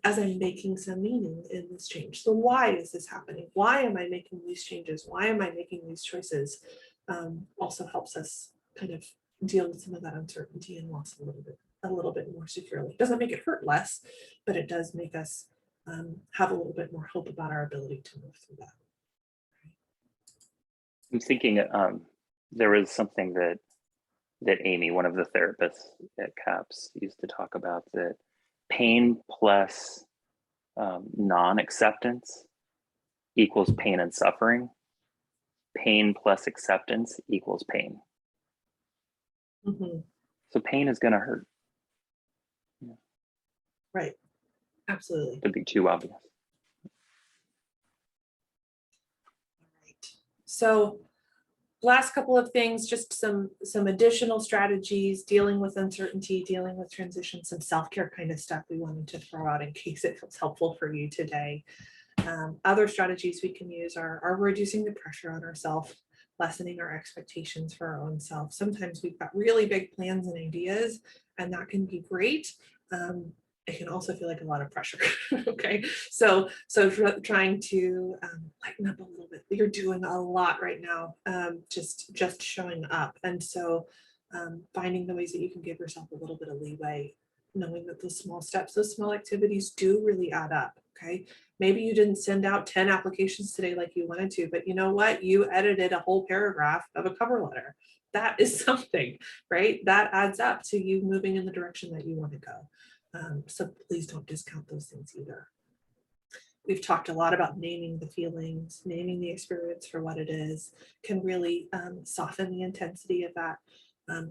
as I'm making some meaning in this change. So why is this happening? Why am I making these changes? Why am I making these choices? Also helps us kind of deal with some of that uncertainty and loss a little bit more securely. It doesn't make it hurt less, but it does make us have a little bit more hope about our ability to move through that. I'm thinking there was something that Amy, one of the therapists at CAPS, used to talk about, that pain plus non-acceptance equals pain and suffering. Pain plus acceptance equals pain. Mm-hmm. So pain is going to hurt. Yeah. Right. Absolutely. To be too obvious. Right. So last couple of things, just some additional strategies, dealing with uncertainty, dealing with transition, some self-care kind of stuff we wanted to throw out in case it feels helpful for you today. Other strategies we can use are reducing the pressure on ourselves, lessening our expectations for our own self. Sometimes we've got really big plans and ideas, and that can be great. It can also feel like a lot of pressure. Okay, so trying to lighten up a little bit. You're doing a lot right now, just showing up, and so finding the ways that you can give yourself a little bit of leeway, knowing that those small steps, those small activities do really add up. Okay, maybe you didn't send out 10 applications today like you wanted to, but you know what? You edited a whole paragraph of a cover letter. That is something, right? That adds up to you moving in the direction that you want to go. So please don't discount those things either. We've talked a lot about naming the feelings, naming the experience for what it is, can really soften the intensity of that.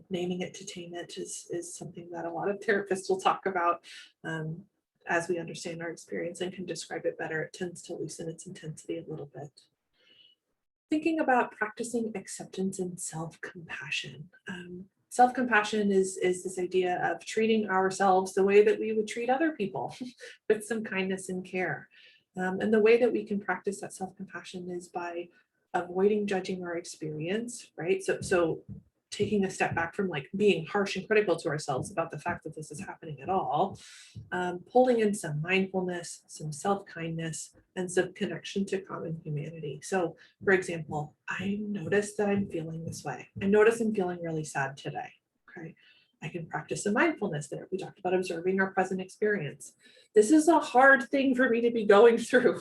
Naming it to tame it is something that a lot of therapists will talk about. As we understand our experience and can describe it better, it tends to loosen its intensity a little bit. Thinking about practicing acceptance and self-compassion. Self-compassion is this idea of treating ourselves the way that we would treat other people, with some kindness and care. And the way that we can practice that self-compassion is by avoiding judging our experience, right? So taking a step back from like being harsh and critical to ourselves about the fact that this is happening at all, pulling in some mindfulness, some self-kindness, and some connection to common humanity. So for example, I notice that I'm feeling this way. I notice I'm feeling really sad today. Okay, I can practice some mindfulness there. We talked about observing our present experience. This is a hard thing for me to be going through.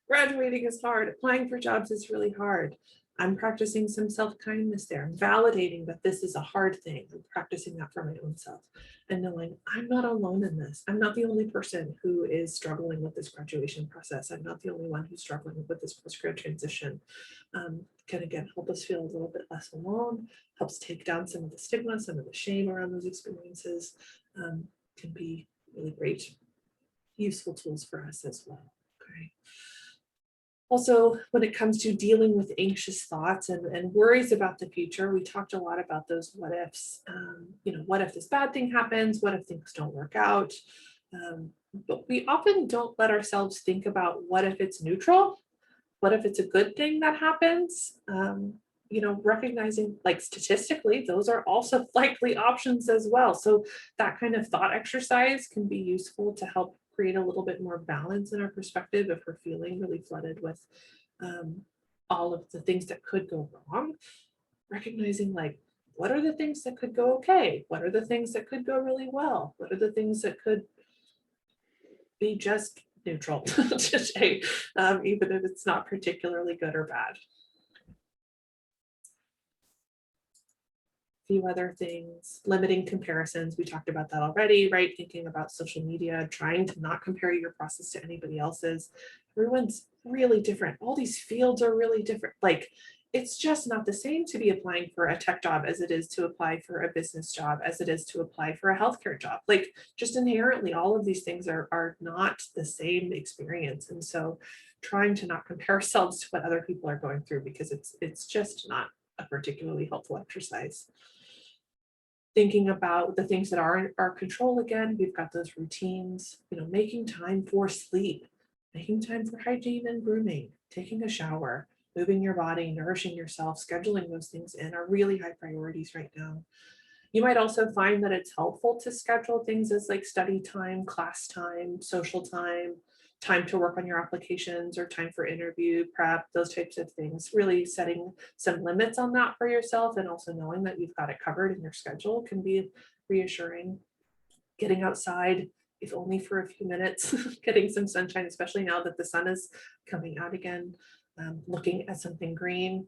Graduating is hard. Applying for jobs is really hard. I'm practicing some self-kindness there. I'm validating that this is a hard thing. I'm practicing that for my own self and knowing I'm not alone in this. I'm not the only person who is struggling with this graduation process. I'm not the only one who's struggling with this post-grad transition. Can again help us feel a little bit less alone, helps take down some of the stigma, some of the shame around those experiences, can be really great, useful tools for us as well. Okay. Also, when it comes to dealing with anxious thoughts and worries about the future, we talked a lot about those what ifs. What if this bad thing happens? What if things don't work out? But we often don't let ourselves think about what if it's neutral? What if it's a good thing that happens? Recognizing like statistically, those are also likely options as well. So that kind of thought exercise can be useful to help create a little bit more balance in our perspective if we're feeling really flooded with all of the things that could go wrong. Recognizing like, what are the things that could go okay? What are the things that could go really well? What are the things that could be just neutral today, even if it's not particularly good or bad? few other things. Limiting comparisons, we talked about that already, right? Thinking about social media, trying to not compare your process to anybody else's. Everyone's really different. All these fields are really different. Like, it's just not the same to be applying for a tech job as it is to apply for a business job, as it is to apply for a healthcare job. Like, just inherently, all of these things are not the same experience. And so trying to not compare ourselves to what other people are going through, because it's just not a particularly helpful exercise. Thinking about the things that are in our control again, we've got those routines, making time for sleep, making time for hygiene and grooming, taking a shower, moving your body, nourishing yourself, scheduling those things in are really high priorities right now. You might also find that it's helpful to schedule things as like study time, class time, social time, time to work on your applications, or time for interview prep, those types of things. Really setting some limits on that for yourself, and also knowing that you've got it covered in your schedule can be reassuring. Getting outside, if only for a few minutes, getting some sunshine, especially now that the sun is coming out again, looking at something green.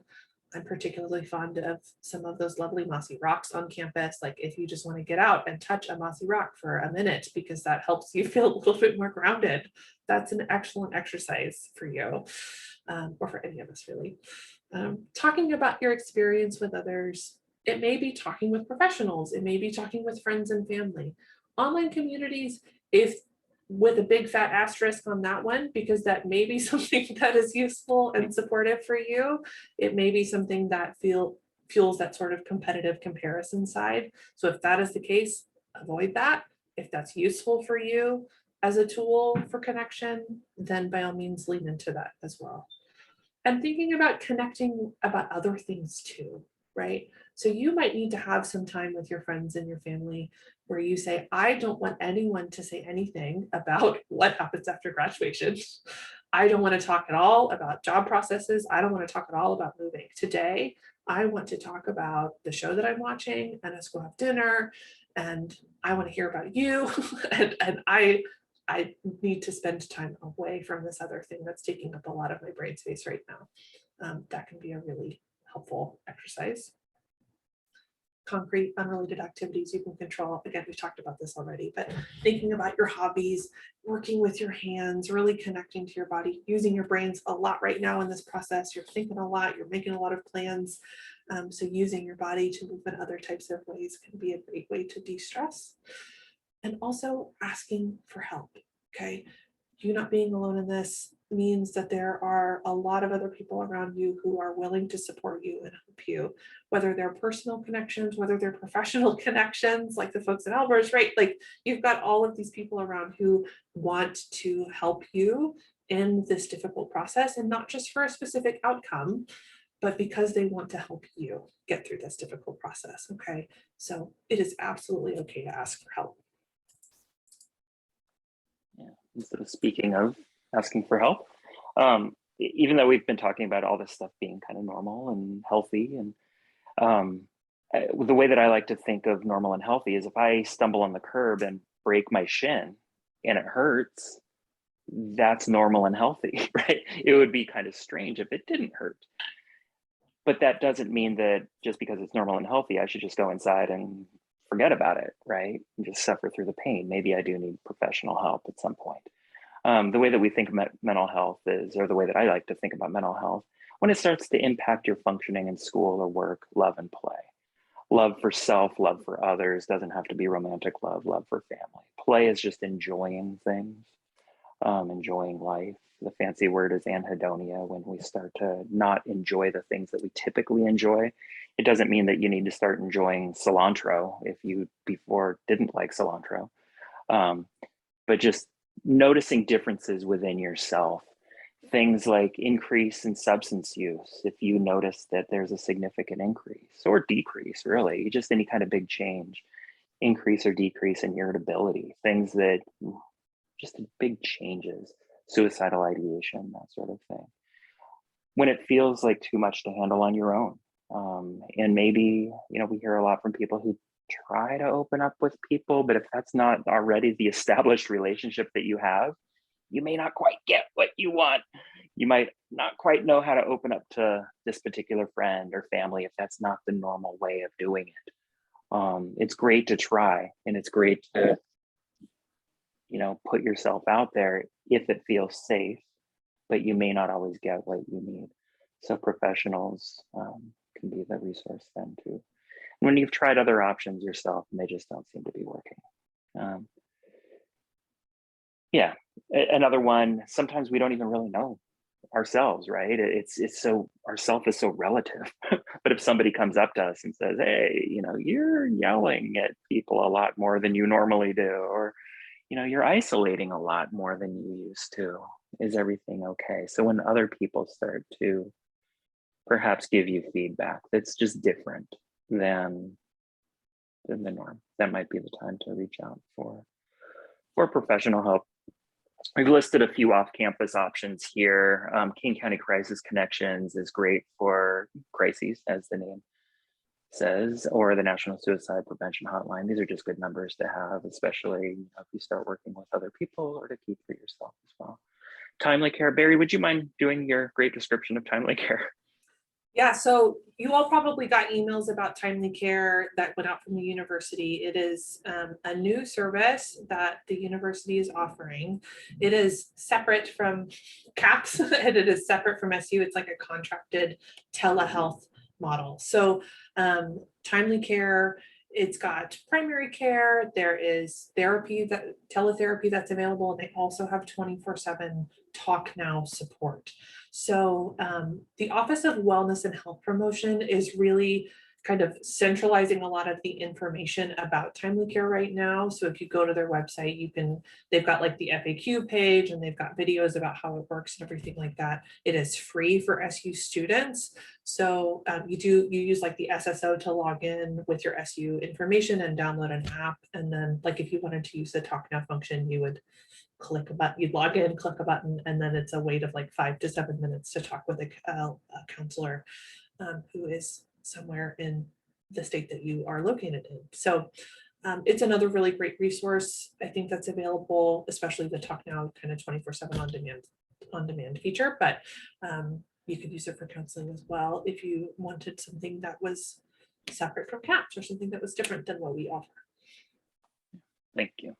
I'm particularly fond of some of those lovely mossy rocks on campus. Like, if you just want to get out and touch a mossy rock for a minute because that helps you feel a little bit more grounded, that's an excellent exercise for you, or for any of us really. Talking about your experience with others. It may be talking with professionals. It may be talking with friends and family. Online communities, if with a big fat asterisk on that one, because that may be something that is useful and supportive for you. It may be something that fuels that sort of competitive comparison side. So if that is the case, avoid that. If that's useful for you as a tool for connection, then by all means lean into that as well. And thinking about connecting about other things too, right? So you might need to have some time with your friends and your family where you say, I don't want anyone to say anything about what happens after graduation. I don't want to talk at all about job processes. I don't want to talk at all about moving. Today, I want to talk about the show that I'm watching, and let's go have dinner. And I want to hear about you. and I need to spend time away from this other thing that's taking up a lot of my brain space right now. That can be a really helpful exercise. Concrete, unrelated activities you can control. Again, we've talked about this already, but thinking about your hobbies, working with your hands, really connecting to your body, using your brains a lot right now in this process. You're thinking a lot, you're making a lot of plans. So using your body to move in other types of ways can be a great way to de-stress. And also asking for help, okay? You not being alone in this means that there are a lot of other people around you who are willing to support you and help you, whether they're personal connections, whether they're professional connections, like the folks at Albers, right? Like, you've got all of these people around who want to help you in this difficult process, and not just for a specific outcome, but because they want to help you get through this difficult process, okay? So it is absolutely okay to ask for help. Yeah. And so speaking of asking for help, even though we've been talking about all this stuff being kind of normal and healthy, and the way that I like to think of normal and healthy is if I stumble on the curb and break my shin and it hurts, that's normal and healthy, right? It would be kind of strange if it didn't hurt. But that doesn't mean that just because it's normal and healthy, I should just go inside and forget about it, right? And just suffer through the pain. Maybe I do need professional help at some point. The way that we think about mental health is, or the way that I like to think about mental health, when it starts to impact your functioning in school or work, love and play. Love for self, love for others, doesn't have to be romantic love, love for family. Play is just enjoying things, enjoying life. The fancy word is anhedonia. When we start to not enjoy the things that we typically enjoy, it doesn't mean that you need to start enjoying cilantro if you before didn't like cilantro, but just noticing differences within yourself. Things like increase in substance use. If you notice that there's a significant increase or decrease, really, just any kind of big change, increase or decrease in irritability, things that just big changes, suicidal ideation, that sort of thing. When it feels like too much to handle on your own. And maybe, we hear a lot from people who try to open up with people, but if that's not already the established relationship that you have, you may not quite get what you want. You might not quite know how to open up to this particular friend or family if that's not the normal way of doing it. It's great to try, and it's great to, put yourself out there if it feels safe, but you may not always get what you need. So professionals can be the resource then too. When you've tried other options yourself and they just don't seem to be working. Yeah, another one, sometimes we don't even really know ourselves, right? It's so, ourself is so relative. But if somebody comes up to us and says, hey, you're yelling at people a lot more than you normally do, or you're isolating a lot more than you used to, is everything okay? So when other people start to perhaps give you feedback that's just different than the norm, that might be the time to reach out for professional help. We've listed a few off-campus options here. King County Crisis Connections is great for crises, as the name says, or the National Suicide Prevention Hotline. These are just good numbers to have, especially if you start working with other people, or to keep for yourself as well. Timely Care. Barry, would you mind doing your great description of Timely Care? Yeah, so you all probably got emails about Timely Care that went out from the university. It is a new service that the university is offering. It is separate from CAPS and it is separate from SU. It's like a contracted telehealth model. So Timely Care, it's got primary care, there is teletherapy that's available, and they also have 24/7 Talk Now support. So the Office of Wellness and Health Promotion is really kind of centralizing a lot of the information about Timely Care right now. So if you go to their website, they've got like the FAQ page, and they've got videos about how it works and everything like that. It is free for SU students. So you use like the SSO to log in with your SU information and download an app. And then like if you wanted to use the Talk Now function, you would click a button, you'd log in, click a button, and then it's a wait of like 5 to 7 minutes to talk with a counselor who is somewhere in the state that you are located in. So it's another really great resource. I think that's available, especially the Talk Now kind of 24/7 on demand feature, but you could use it for counseling as well if you wanted something that was separate from CAPS or something that was different than what we offer. Thank you.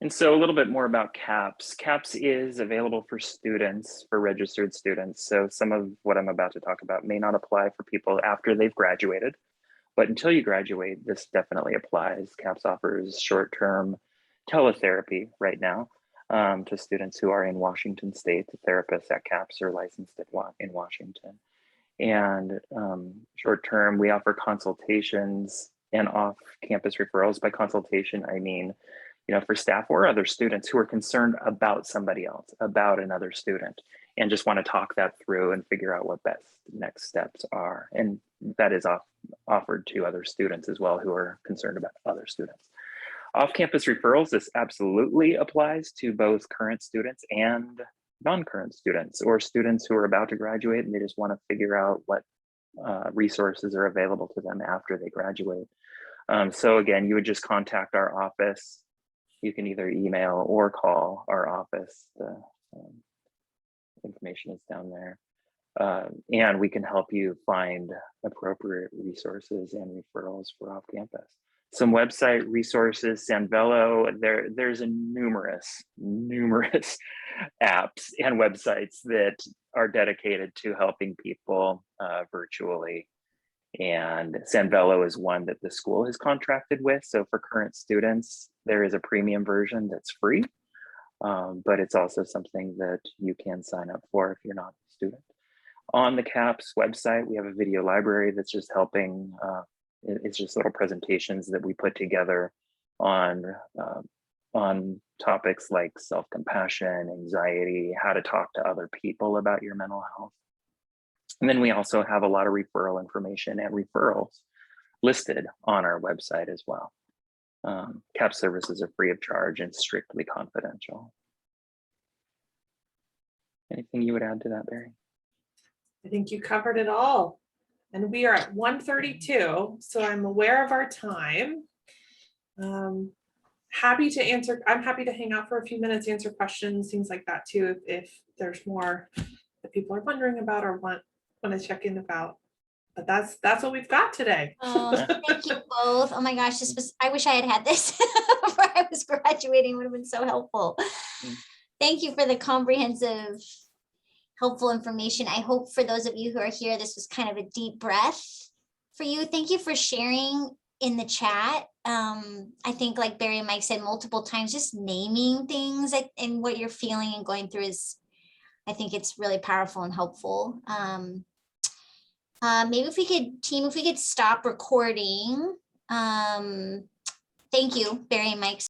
And so a little bit more about CAPS. CAPS is available for students, for registered students. So some of what I'm about to talk about may not apply for people after they've graduated, but until you graduate, this definitely applies. CAPS offers short-term teletherapy right now to students who are in Washington State. The therapists at CAPS are licensed in Washington. And short-term, we offer consultations and off-campus referrals. By consultation, I mean, for staff or other students who are concerned about somebody else, about another student, and just want to talk that through and figure out what best next steps are. And that is offered to other students as well who are concerned about other students. Off-campus referrals, this absolutely applies to both current students and non-current students, or students who are about to graduate and they just want to figure out what resources are available to them after they graduate. So again, you would just contact our office. You can either email or call our office. The information is down there. And we can help you find appropriate resources and referrals for off-campus. Some website resources, Sanvello, there's numerous apps and websites that are dedicated to helping people virtually. And Sanvello is one that the school has contracted with. So for current students, there is a premium version that's free, but it's also something that you can sign up for if you're not a student. On the CAPS website, we have a video library that's just helping. It's just little presentations that we put together on topics like self-compassion, anxiety, how to talk to other people about your mental health. And then we also have a lot of referral information and referrals listed on our website as well. CAPS services are free of charge and strictly confidential. Anything you would add to that, Barry? I think you covered it all. And we are at 1:32, so I'm aware of our time. Happy to answer. I'm happy to hang out for a few minutes, answer questions, things like that too, if there's more that people are wondering about or want to check in about. but that's what we've got today. Oh, thank you both. Oh my gosh, I wish I had had this before I was graduating. It would have been so helpful. Thank you for the comprehensive, helpful information. I hope for those of you who are here, this was kind of a deep breath for you. Thank you for sharing in the chat. I think like Barry and Mike said multiple times, just naming things and what you're feeling and going through I think it's really powerful and helpful. Maybe if we could stop recording. Thank you, Barry and Mike.